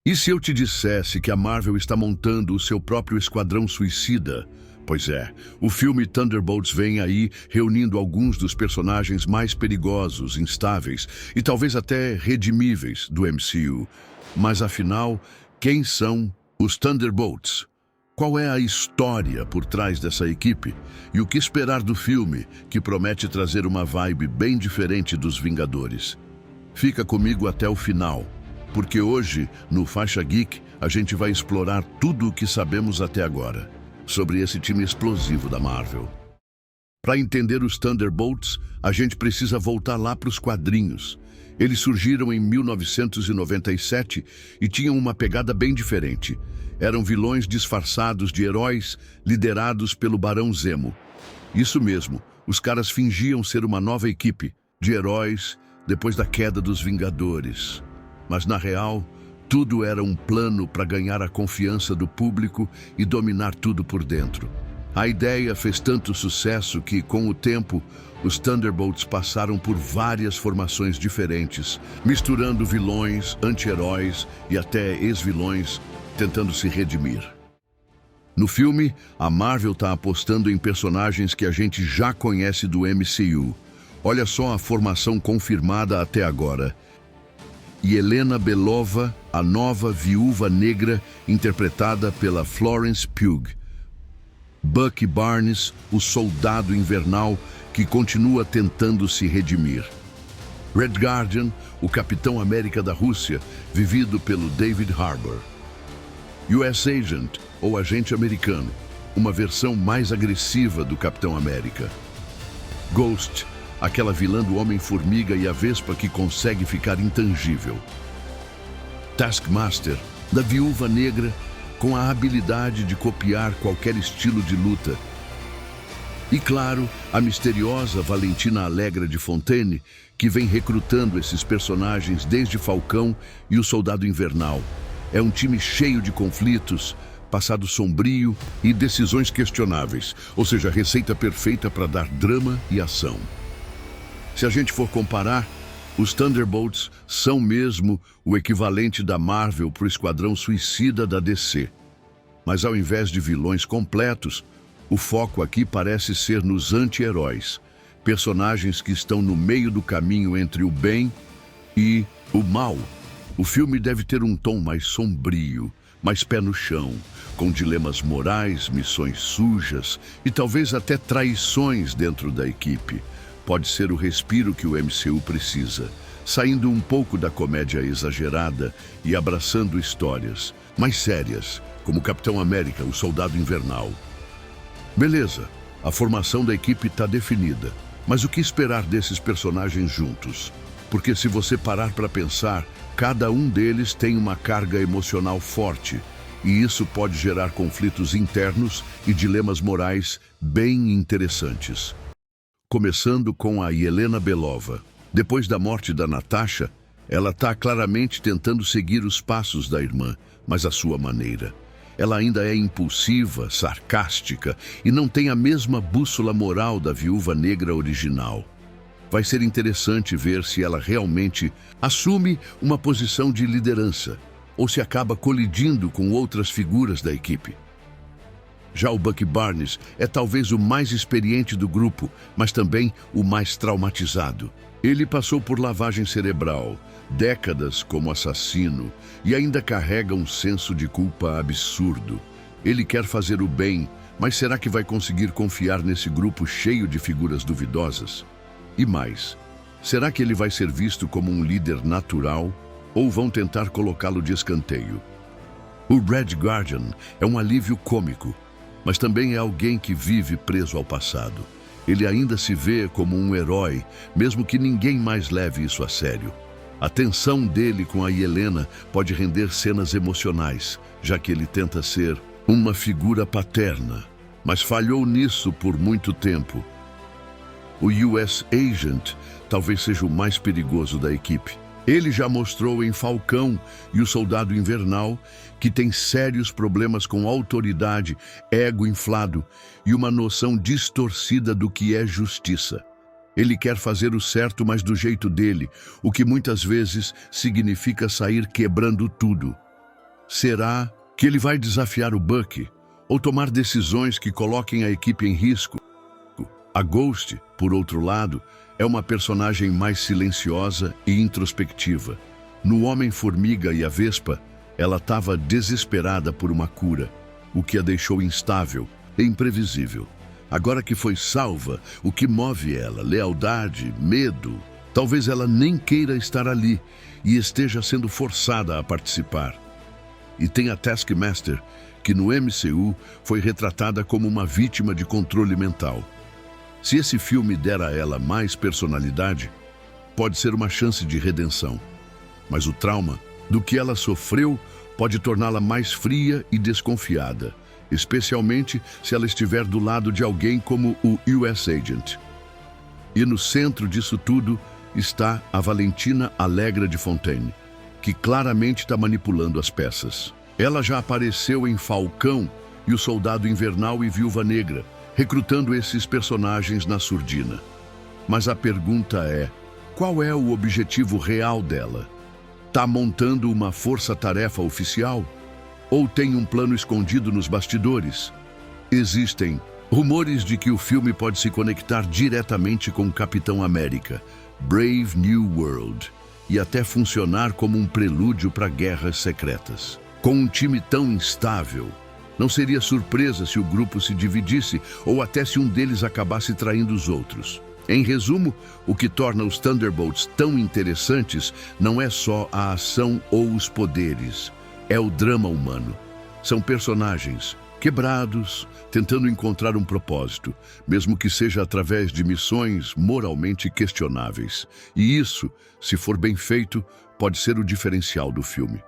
E se eu te dissesse que a Marvel está montando o seu próprio esquadrão suicida? Pois é, o filme Thunderbolts vem aí reunindo alguns dos personagens mais perigosos, instáveis e talvez até redimíveis do MCU. Mas afinal, quem são os Thunderbolts? Qual é a história por trás dessa equipe? E o que esperar do filme, que promete trazer uma vibe bem diferente dos Vingadores? Fica comigo até o final, porque hoje, no Faixa Geek, a gente vai explorar tudo o que sabemos até agora sobre esse time explosivo da Marvel. Para entender os Thunderbolts, a gente precisa voltar lá para os quadrinhos. Eles surgiram em 1997 e tinham uma pegada bem diferente. Eram vilões disfarçados de heróis, liderados pelo Barão Zemo. Isso mesmo, os caras fingiam ser uma nova equipe de heróis depois da queda dos Vingadores. Mas na real, tudo era um plano para ganhar a confiança do público e dominar tudo por dentro. A ideia fez tanto sucesso que, com o tempo, os Thunderbolts passaram por várias formações diferentes, misturando vilões, anti-heróis e até ex-vilões, tentando se redimir. No filme, a Marvel está apostando em personagens que a gente já conhece do MCU. Olha só a formação confirmada até agora. Yelena Belova, a nova Viúva Negra, interpretada pela Florence Pugh. Bucky Barnes, o Soldado Invernal, que continua tentando se redimir. Red Guardian, o Capitão América da Rússia, vivido pelo David Harbour. US Agent, ou Agente Americano, uma versão mais agressiva do Capitão América. Ghost, aquela vilã do Homem-Formiga e a Vespa que consegue ficar intangível. Taskmaster, da Viúva Negra, com a habilidade de copiar qualquer estilo de luta. E claro, a misteriosa Valentina Allegra de Fontaine, que vem recrutando esses personagens desde Falcão e o Soldado Invernal. É um time cheio de conflitos, passado sombrio e decisões questionáveis, ou seja, a receita perfeita para dar drama e ação. Se a gente for comparar, os Thunderbolts são mesmo o equivalente da Marvel para o Esquadrão Suicida da DC. Mas ao invés de vilões completos, o foco aqui parece ser nos anti-heróis, personagens que estão no meio do caminho entre o bem e o mal. O filme deve ter um tom mais sombrio, mais pé no chão, com dilemas morais, missões sujas e talvez até traições dentro da equipe. Pode ser o respiro que o MCU precisa, saindo um pouco da comédia exagerada e abraçando histórias mais sérias, como Capitão América, o Soldado Invernal. Beleza, a formação da equipe está definida, mas o que esperar desses personagens juntos? Porque se você parar para pensar, cada um deles tem uma carga emocional forte, e isso pode gerar conflitos internos e dilemas morais bem interessantes. Começando com a Yelena Belova. Depois da morte da Natasha, ela está claramente tentando seguir os passos da irmã, mas à sua maneira. Ela ainda é impulsiva, sarcástica e não tem a mesma bússola moral da Viúva Negra original. Vai ser interessante ver se ela realmente assume uma posição de liderança ou se acaba colidindo com outras figuras da equipe. Já o Bucky Barnes é talvez o mais experiente do grupo, mas também o mais traumatizado. Ele passou por lavagem cerebral, décadas como assassino e ainda carrega um senso de culpa absurdo. Ele quer fazer o bem, mas será que vai conseguir confiar nesse grupo cheio de figuras duvidosas? E mais, será que ele vai ser visto como um líder natural ou vão tentar colocá-lo de escanteio? O Red Guardian é um alívio cômico, mas também é alguém que vive preso ao passado. Ele ainda se vê como um herói, mesmo que ninguém mais leve isso a sério. A tensão dele com a Yelena pode render cenas emocionais, já que ele tenta ser uma figura paterna, mas falhou nisso por muito tempo. O US Agent talvez seja o mais perigoso da equipe. Ele já mostrou em Falcão e o Soldado Invernal que tem sérios problemas com autoridade, ego inflado e uma noção distorcida do que é justiça. Ele quer fazer o certo, mas do jeito dele, o que muitas vezes significa sair quebrando tudo. Será que ele vai desafiar o Bucky ou tomar decisões que coloquem a equipe em risco? A Ghost, por outro lado, é uma personagem mais silenciosa e introspectiva. No Homem-Formiga e a Vespa, ela estava desesperada por uma cura, o que a deixou instável e imprevisível. Agora que foi salva, o que move ela? Lealdade? Medo? Talvez ela nem queira estar ali e esteja sendo forçada a participar. E tem a Taskmaster, que no MCU foi retratada como uma vítima de controle mental. Se esse filme der a ela mais personalidade, pode ser uma chance de redenção. Mas o trauma do que ela sofreu pode torná-la mais fria e desconfiada, especialmente se ela estiver do lado de alguém como o US Agent. E no centro disso tudo está a Valentina Allegra de Fontaine, que claramente está manipulando as peças. Ela já apareceu em Falcão e o Soldado Invernal e Viúva Negra, recrutando esses personagens na surdina. Mas a pergunta é, qual é o objetivo real dela? Tá montando uma força-tarefa oficial? Ou tem um plano escondido nos bastidores? Existem rumores de que o filme pode se conectar diretamente com Capitão América, Brave New World, e até funcionar como um prelúdio para guerras secretas. Com um time tão instável, não seria surpresa se o grupo se dividisse ou até se um deles acabasse traindo os outros. Em resumo, o que torna os Thunderbolts tão interessantes não é só a ação ou os poderes, é o drama humano. São personagens quebrados, tentando encontrar um propósito, mesmo que seja através de missões moralmente questionáveis. E isso, se for bem feito, pode ser o diferencial do filme.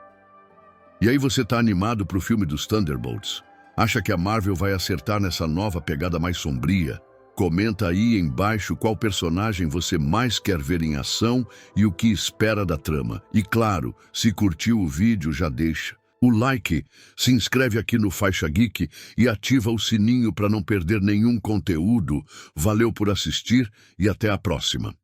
E aí você tá animado pro filme dos Thunderbolts? Acha que a Marvel vai acertar nessa nova pegada mais sombria? Comenta aí embaixo qual personagem você mais quer ver em ação e o que espera da trama. E claro, se curtiu o vídeo, já deixa o like, se inscreve aqui no Faixa Geek e ativa o sininho para não perder nenhum conteúdo. Valeu por assistir e até a próxima.